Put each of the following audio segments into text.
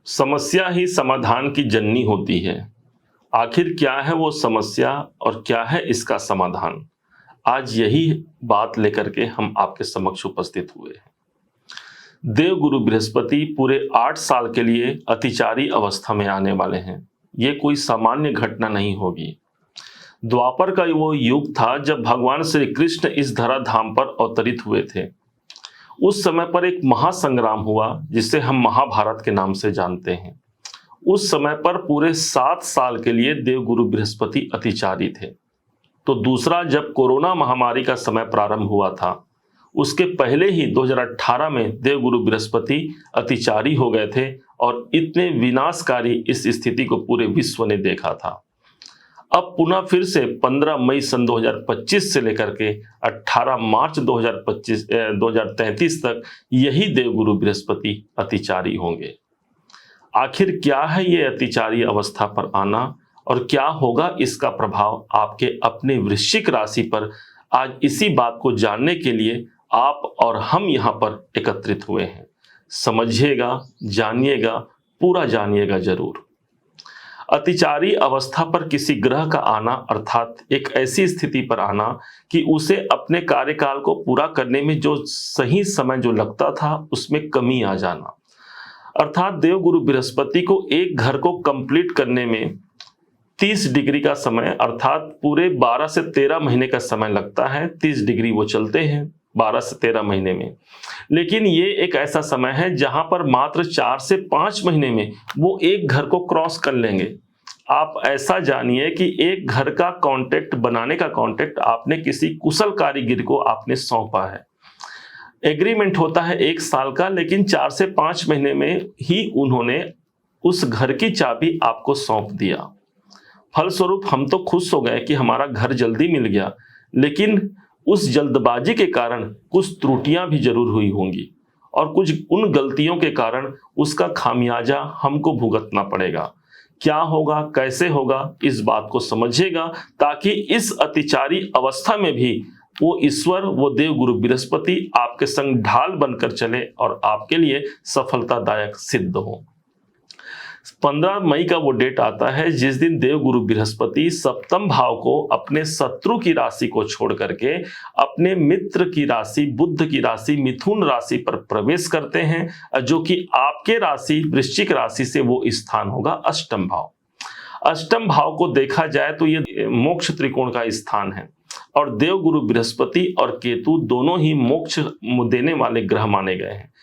समस्या ही समाधान की जननी होती है। आखिर क्या है वो समस्या और क्या है इसका समाधान? आज यही बात लेकर के हम आपके समक्ष उपस्थित हुए हैं। देवगुरु बृहस्पति पूरे 8 साल के लिए अतिचारी अवस्था में आने वाले हैं। ये कोई सामान्य घटना नहीं होगी। द्वापर का वो युग था जब भगवान श्री कृष्ण इस धराधाम पर अवतरित हुए थे। उस समय पर एक महासंग्राम हुआ जिसे हम महाभारत के नाम से जानते हैं। उस समय पर पूरे 7 साल के लिए देवगुरु बृहस्पति अतिचारी थे। तो दूसरा, जब कोरोना महामारी का समय प्रारंभ हुआ था, उसके पहले ही 2018 में देवगुरु बृहस्पति अतिचारी हो गए थे और इतने विनाशकारी इस स्थिति को पूरे विश्व ने देखा था। अब पुनः फिर से 15 मई सन 2025 से लेकर के 18 मार्च 2033 तक यही देवगुरु बृहस्पति अतिचारी होंगे। आखिर क्या है ये अतिचारी अवस्था पर आना और क्या होगा इसका प्रभाव आपके अपने वृश्चिक राशि पर? आज इसी बात को जानने के लिए आप और हम यहाँ पर एकत्रित हुए हैं। समझिएगा, जानिएगा, पूरा जानिएगा जरूर। अतिचारी अवस्था पर किसी ग्रह का आना अर्थात एक ऐसी स्थिति पर आना कि उसे अपने कार्यकाल को पूरा करने में जो सही समय जो लगता था उसमें कमी आ जाना। अर्थात देवगुरु बृहस्पति को एक घर को कंप्लीट करने में 30 डिग्री का समय अर्थात पूरे 12 से 13 महीने का समय लगता है। 30 डिग्री वो चलते हैं 12 से 13 महीने में, लेकिन ये एक ऐसा समय है जहां पर मात्र 4 से 5 महीने में वो एक घर को क्रॉस कर लेंगे। आप ऐसा जानिए कि एक घर का कॉन्ट्रैक्ट बनाने का कॉन्ट्रैक्ट आपने किसी कुशल कारीगर को आपने सौंपा है। एग्रीमेंट होता है 1 साल का, लेकिन 4 से 5 महीने में ही उन्होंने उस घर की चाबी आपको सौंप दिया। फलस्वरूप हम तो खुश हो गए कि हमारा घर जल्दी मिल गया, लेकिन उस जल्दबाजी के कारण कुछ त्रुटियां भी जरूर हुई होंगी और कुछ उन गलतियों के कारण उसका खामियाजा हमको भुगतना पड़ेगा। क्या होगा, कैसे होगा, इस बात को समझिएगा ताकि इस अतिचारी अवस्था में भी वो ईश्वर, वो देवगुरु बृहस्पति आपके संग ढाल बनकर चले और आपके लिए सफलतादायक सिद्ध हो। 15 मई का वो डेट आता है जिस दिन देवगुरु बृहस्पति सप्तम भाव को अपने शत्रु की राशि को छोड़ करके अपने मित्र की राशि, बुध की राशि, मिथुन राशि पर प्रवेश करते हैं, जो कि आपके राशि वृश्चिक राशि से वो स्थान होगा अष्टम भाव। अष्टम भाव को देखा जाए तो ये मोक्ष त्रिकोण का स्थान है और देवगुरु बृहस्पति और केतु दोनों ही मोक्ष देने वाले ग्रह माने गए हैं।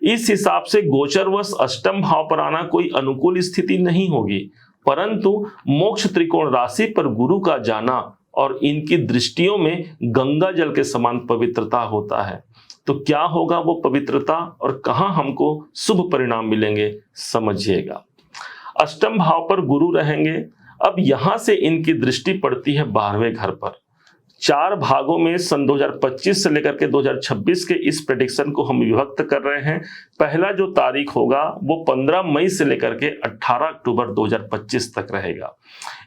इस हिसाब से गोचरवश अष्टम भाव पर आना कोई अनुकूल स्थिति नहीं होगी, परंतु मोक्ष त्रिकोण राशि पर गुरु का जाना और इनकी दृष्टियों में गंगा जल के समान पवित्रता होता है। तो क्या होगा वो पवित्रता और कहां हमको शुभ परिणाम मिलेंगे, समझिएगा। अष्टम भाव पर गुरु रहेंगे। अब यहां से इनकी दृष्टि पड़ती है 12वें घर पर। 4 भागों में सन 2025 से लेकर के 2026 के इस प्रेडिक्शन को हम विभक्त कर रहे हैं। पहला जो तारीख होगा वो 15 मई से लेकर के 18 अक्टूबर 2025 तक रहेगा।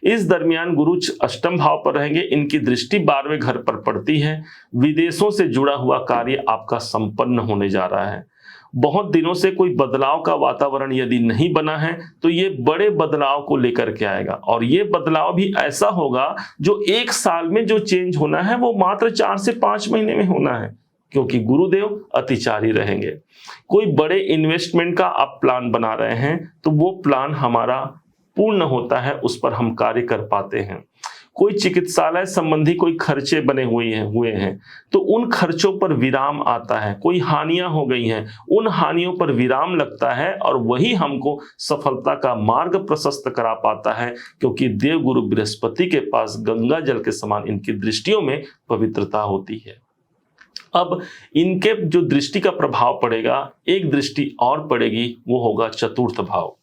इस दरमियान गुरु अष्टम भाव पर रहेंगे। इनकी दृष्टि 12वें घर पर पड़ती है। विदेशों से जुड़ा हुआ कार्य आपका संपन्न होने जा रहा है। बहुत दिनों से कोई बदलाव का वातावरण यदि नहीं बना है तो ये बड़े बदलाव को लेकर के आएगा और ये बदलाव भी ऐसा होगा जो 1 साल में जो चेंज होना है वो मात्र 4 से 5 महीने में होना है, क्योंकि गुरुदेव अतिचारी रहेंगे। कोई बड़े इन्वेस्टमेंट का आप प्लान बना रहे हैं तो वो प्लान हमारा पूर्ण होता है, उस पर हम कार्य कर पाते हैं। कोई चिकित्सालय संबंधी कोई खर्चे बने हुए हैं तो उन खर्चों पर विराम आता है। कोई हानियां हो गई हैं, उन हानियों पर विराम लगता है और वही हमको सफलता का मार्ग प्रशस्त करा पाता है, क्योंकि देवगुरु बृहस्पति के पास गंगा जल के समान इनकी दृष्टियों में पवित्रता होती है। अब इनके जो दृष्टि का प्रभाव पड़ेगा, एक दृष्टि और पड़ेगी, वो होगा चतुर्थ भाव।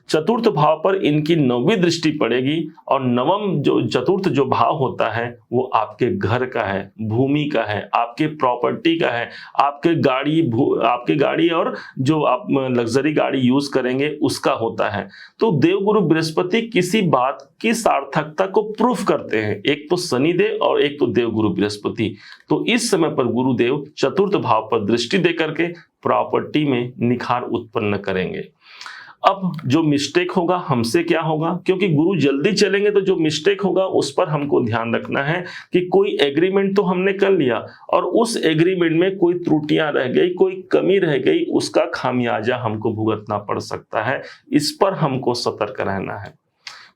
चतुर्थ भाव पर इनकी 9वीं दृष्टि पड़ेगी और नवम जो चतुर्थ जो भाव होता है वो आपके घर का है, भूमि का है, आपके प्रॉपर्टी का है, आपके गाड़ी और जो आप लग्जरी गाड़ी यूज करेंगे उसका होता है। तो देवगुरु बृहस्पति किसी बात की सार्थकता को प्रूफ करते हैं, एक तो शनिदेव और एक तो देवगुरु बृहस्पति। तो इस समय पर गुरुदेव चतुर्थ भाव पर दृष्टि देकर के प्रॉपर्टी में निखार उत्पन्न करेंगे। अब जो मिस्टेक होगा हमसे क्या होगा, क्योंकि गुरु जल्दी चलेंगे तो जो मिस्टेक होगा उस पर हमको ध्यान रखना है कि कोई एग्रीमेंट तो हमने कर लिया और उस एग्रीमेंट में कोई त्रुटियां रह गई, कोई कमी रह गई, उसका खामियाजा हमको भुगतना पड़ सकता है। इस पर हमको सतर्क रहना है।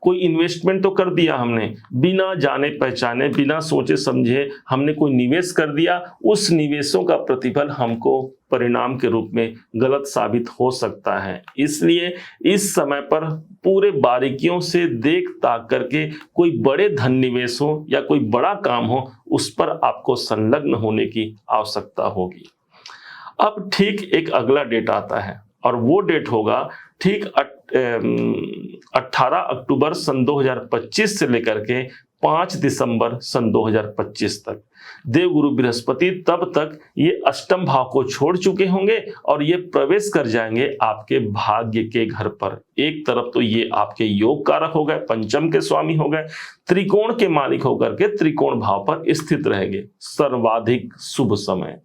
कोई इन्वेस्टमेंट तो कर दिया हमने, बिना जाने पहचाने, बिना सोचे समझे हमने कोई निवेश कर दिया, उस निवेशों का प्रतिफल हमको परिणाम के रूप में गलत साबित हो सकता है। इसलिए इस समय पर पूरे बारीकियों से देख ताक करके कोई बड़े धन निवेश हो या कोई बड़ा काम हो, उस पर आपको संलग्न होने की आवश्यकता होगी। अब ठीक एक अगला डेट आता है और वो डेट होगा ठीक 18 अक्टूबर सन 2025 से लेकर के 5 दिसंबर सन 2025 तक। देवगुरु बृहस्पति तब तक ये अष्टम भाव को छोड़ चुके होंगे और ये प्रवेश कर जाएंगे आपके भाग्य के घर पर। एक तरफ तो ये आपके योग कारक हो गए, पंचम के स्वामी हो गए, त्रिकोण के मालिक होकर के त्रिकोण भाव पर स्थित रहेंगे। सर्वाधिक शुभ समय,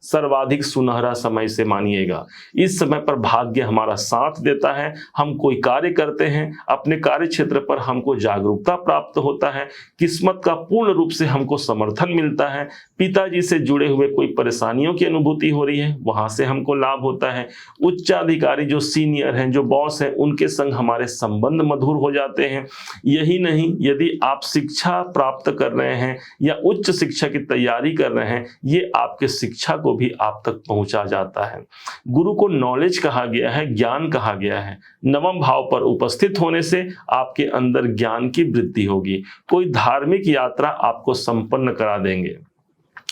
सर्वाधिक सुनहरा समय से मानिएगा। इस समय पर भाग्य हमारा साथ देता है, हम कोई कार्य करते हैं, अपने कार्य क्षेत्र पर हमको जागरूकता प्राप्त होता है, किस्मत का पूर्ण रूप से हमको समर्थन मिलता है, पिताजी से जुड़े हुए कोई परेशानियों की अनुभूति हो रही है, वहां से हमको लाभ होता है, उच्चाधिकारी जो सीनियर हैं, जो बॉस हैं, उनके संग हमारे संबंध मधुर हो जाते हैं। यही नहीं, यदि आप शिक्षा प्राप्त कर रहे हैं या उच्च शिक्षा की तैयारी कर रहे हैं, ये आपके शिक्षा को भी आप तक पहुंचा जाता है। गुरु को नॉलेज कहा गया है, ज्ञान कहा गया है। नवम भाव पर उपस्थित होने से आपके अंदर ज्ञान की वृद्धि होगी। कोई धार्मिक यात्रा आपको संपन्न करा देंगे।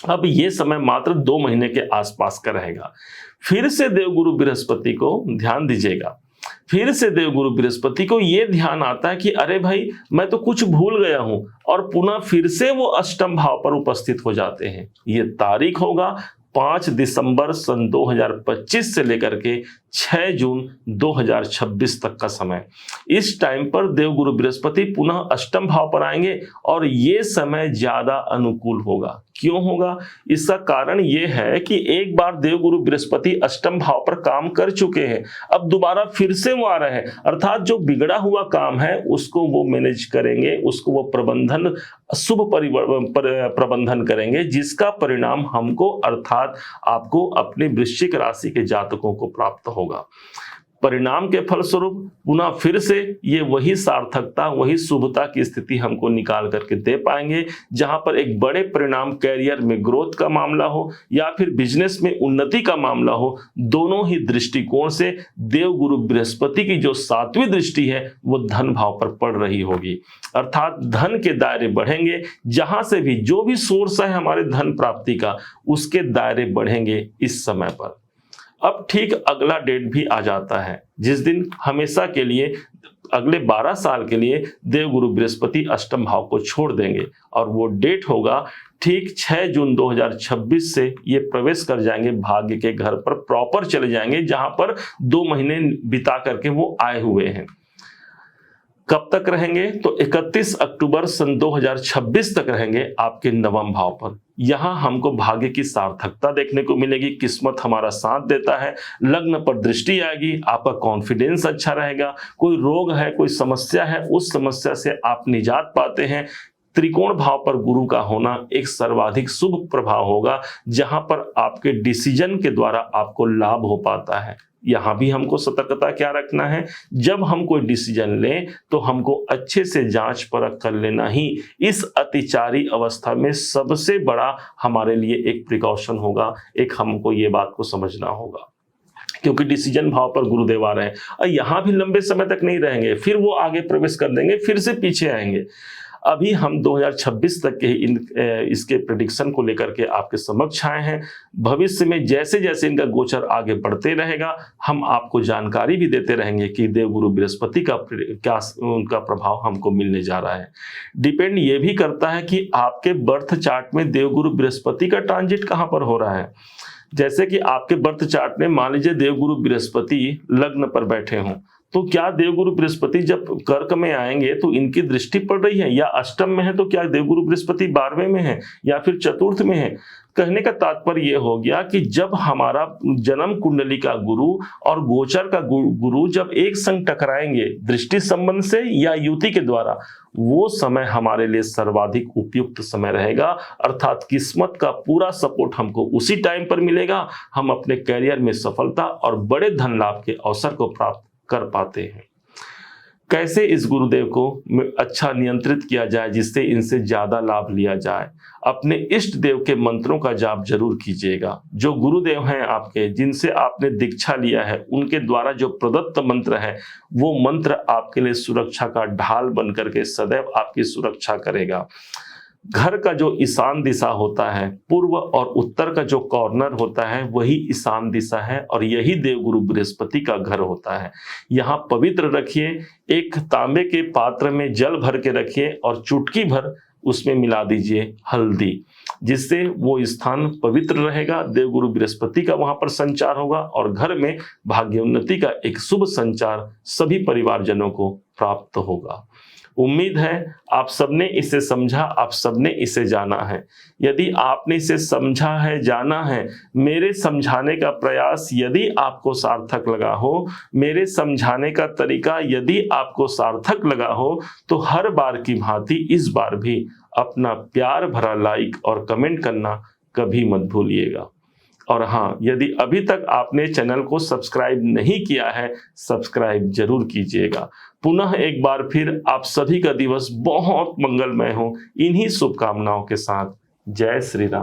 अब ये समय मात्र 2 महीने के आसपास का रहेगा। फिर से देवगुरु बृहस्पति को ध्यान दीजिएगा। फिर से देवगुरु बृहस्पति को यह ध्यान आता है कि अरे भाई, मैं तो कुछ भूल गया हूं, और पुनः फिर से वो अष्टम भाव पर उपस्थित हो जाते हैं। ये तारीख होगा 5 दिसंबर सन 2025 से लेकर के 6 जून 2026 तक का समय। इस टाइम पर देवगुरु बृहस्पति पुनः अष्टम भाव पर आएंगे और ये समय ज्यादा अनुकूल होगा। क्यों होगा? इसका कारण ये है कि एक बार देवगुरु बृहस्पति अष्टम भाव पर काम कर चुके हैं, अब दोबारा फिर से वो आ रहे हैं, अर्थात जो बिगड़ा हुआ काम है उसको वो मैनेज करेंगे, उसको वो प्रबंधन, शुभ प्रबंधन करेंगे, जिसका परिणाम हमको अर्थात आपको अपने वृश्चिक राशि के जातकों को प्राप्त होगा। परिणाम के फलस्वरूप पुनः फिर से ये वही सार्थकता, वही शुभता की स्थिति हमको निकाल करके दे पाएंगे, जहां पर एक बड़े परिणाम, कैरियर में ग्रोथ का मामला हो या फिर बिजनेस में उन्नति का मामला हो, दोनों ही दृष्टिकोण से देवगुरु बृहस्पति की जो 7वीं दृष्टि है वो धन भाव पर पड़ रही होगी। अर्थात धन के दायरे बढ़ेंगे, जहां से भी जो भी सोर्स है हमारे धन प्राप्ति का, उसके दायरे बढ़ेंगे इस समय पर। अब ठीक अगला डेट भी आ जाता है जिस दिन हमेशा के लिए, अगले 12 साल के लिए देवगुरु बृहस्पति अष्टम भाव को छोड़ देंगे, और वो डेट होगा ठीक 6 जून 2026 से ये प्रवेश कर जाएंगे भाग्य के घर पर, प्रॉपर चले जाएंगे, जहां पर 2 महीने बिता करके वो आए हुए हैं। कब तक रहेंगे? तो 31 अक्टूबर सन 2026 तक रहेंगे आपके नवम भाव पर। यहां हमको भाग्य की सार्थकता देखने को मिलेगी, किस्मत हमारा साथ देता है, लग्न पर दृष्टि आएगी, आपका कॉन्फिडेंस अच्छा रहेगा, कोई रोग है, कोई समस्या है, उस समस्या से आप निजात पाते हैं। त्रिकोण भाव पर गुरु का होना एक सर्वाधिक शुभ प्रभाव होगा, जहां पर आपके डिसीजन के द्वारा आपको लाभ हो पाता है। यहां भी हमको सतर्कता क्या रखना है, जब हम कोई डिसीजन लें तो हमको अच्छे से जांच परख कर लेना ही इस अतिचारी अवस्था में सबसे बड़ा हमारे लिए एक प्रिकॉशन होगा। एक हमको ये बात को समझना होगा, क्योंकि डिसीजन भाव पर गुरुदेव आ रहे हैं और यहां भी लंबे समय तक नहीं रहेंगे, फिर वो आगे प्रवेश कर देंगे, फिर से पीछे आएंगे। अभी हम 2026 तक के इसके प्रेडिक्शन को लेकर के आपके समक्ष आए हैं। भविष्य में जैसे जैसे इनका गोचर आगे बढ़ते रहेगा, हम आपको जानकारी भी देते रहेंगे कि देवगुरु बृहस्पति का क्या उनका प्रभाव हमको मिलने जा रहा है। डिपेंड ये भी करता है कि आपके बर्थ चार्ट में देवगुरु बृहस्पति का ट्रांजिट कहाँ पर हो रहा है। जैसे कि आपके बर्थ चार्ट में मान लीजिए देवगुरु बृहस्पति लग्न पर बैठे हों, तो क्या देवगुरु बृहस्पति जब कर्क में आएंगे तो इनकी दृष्टि पड़ रही है, या अष्टम में है तो क्या देवगुरु बृहस्पति 12वें में है या फिर चतुर्थ में है, कहने का तात्पर्य यह हो गया कि जब हमारा जन्म कुंडली का गुरु और गोचर का गुरु जब एक संग टकराएंगे दृष्टि संबंध से या युति के द्वारा, वो समय हमारे लिए सर्वाधिक उपयुक्त समय रहेगा। अर्थात किस्मत का पूरा सपोर्ट हमको उसी टाइम पर मिलेगा। हम अपने कैरियर में सफलता और बड़े धन लाभ के अवसर को प्राप्त कर पाते हैं। कैसे इस गुरुदेव को अच्छा नियंत्रित किया जाए जिससे इनसे ज्यादा लाभ लिया जाए? अपने इष्ट देव के मंत्रों का जाप जरूर कीजिएगा। जो गुरुदेव हैं आपके, जिनसे आपने दीक्षा लिया है, उनके द्वारा जो प्रदत्त मंत्र है, वो मंत्र आपके लिए सुरक्षा का ढाल बनकर के सदैव आपकी सुरक्षा करेगा। घर का जो ईशान दिशा होता है, पूर्व और उत्तर का जो कॉर्नर होता है, वही ईशान दिशा है और यही देवगुरु बृहस्पति का घर होता है। यहाँ पवित्र रखिए, एक तांबे के पात्र में जल भर के रखिए और चुटकी भर उसमें मिला दीजिए हल्दी, जिससे वो स्थान पवित्र रहेगा। देवगुरु बृहस्पति का वहां पर संचार होगा और घर में भाग्योन्नति का एक शुभ संचार सभी परिवारजनों को प्राप्त होगा। उम्मीद है आप सबने इसे समझा, आप सबने इसे जाना है। यदि आपने इसे समझा है, जाना है, मेरे समझाने का प्रयास यदि आपको सार्थक लगा हो, मेरे समझाने का तरीका यदि आपको सार्थक लगा हो, तो हर बार की भांति इस बार भी अपना प्यार भरा लाइक और कमेंट करना कभी मत भूलिएगा। और हाँ, यदि अभी तक आपने चैनल को सब्सक्राइब नहीं किया है, सब्सक्राइब जरूर कीजिएगा। पुनः एक बार फिर आप सभी का दिवस बहुत मंगलमय हो, इन्हीं शुभकामनाओं के साथ। जय श्री राम।